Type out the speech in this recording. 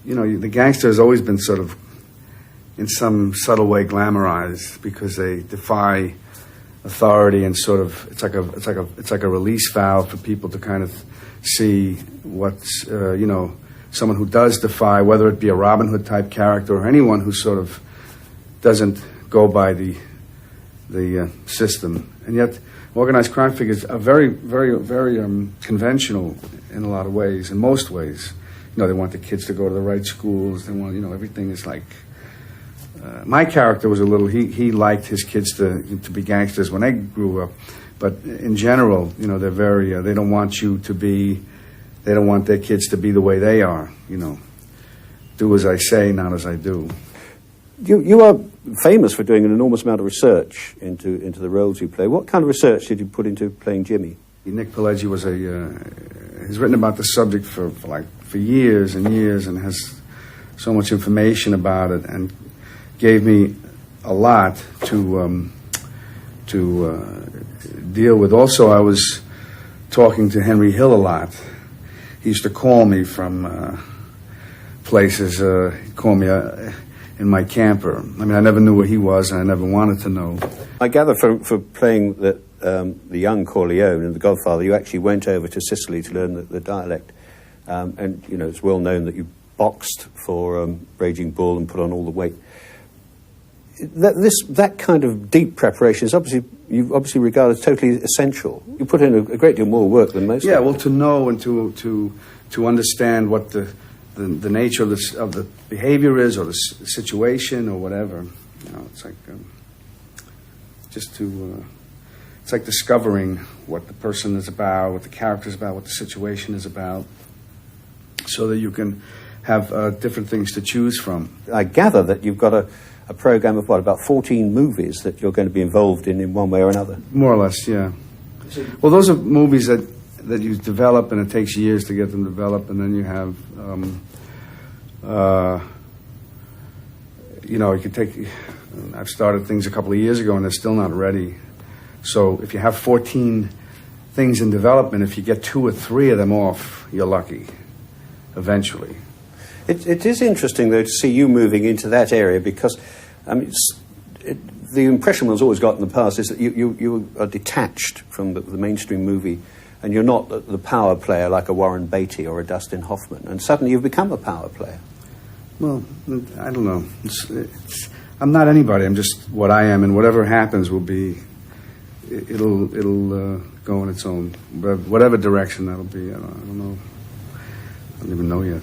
the gangster has always been sort of, in some subtle way, glamorized because they defy authority and sort of it's like a release valve for people to kind of see what's someone who does defy, whether it be a Robin Hood type character or anyone who sort of doesn't go by the system. And yet organized crime figures are very conventional in a lot of ways, in most ways. They want the kids to go to the right schools. They want, everything is like. My character was he liked his kids to be gangsters when they grew up, but in general, they're very. They don't want their kids to be the way they are. Do as I say, not as I do. You are famous for doing an enormous amount of research into the roles you play. What kind of research did you put into playing Jimmy? Nick Pileggi was he's written about the subject for years and years and has so much information about it and gave me a lot to deal with. Also, I was talking to Henry Hill a lot. He used to call me from places. He'd call me in my camper. I mean, I never knew where he was, and I never wanted to know. I gather for playing the young Corleone in The Godfather, you actually went over to Sicily to learn the dialect. And, it's well known that you boxed for Raging Bull and put on all the weight. That kind of deep preparation is you obviously regard as totally essential. You put in a great deal more work than most. Yeah, well, to know and to understand what the nature of the behavior is, or the situation, or whatever. It's like it's like discovering what the person is about, what the character is about, what the situation is about, so that you can have different things to choose from. I gather that you've got a program of about 14 movies that you're going to be involved in one way or another. More or less, yeah. Well, those are movies that you develop, and it takes years to get them developed, and then you have, you could take. I've started things a couple of years ago, and they're still not ready. So if you have 14 things in development, if you get 2 or 3 of them off, you're lucky. Eventually. It is interesting, though, to see you moving into that area because, the impression one's always got in the past is that you are detached from the mainstream movie, and you're not the power player like a Warren Beatty or a Dustin Hoffman, and suddenly you've become a power player. Well, I don't know. I'm not anybody. I'm just what I am, and whatever happens will be. It'll go in its own, whatever direction that'll be. I don't know. I don't even know yet.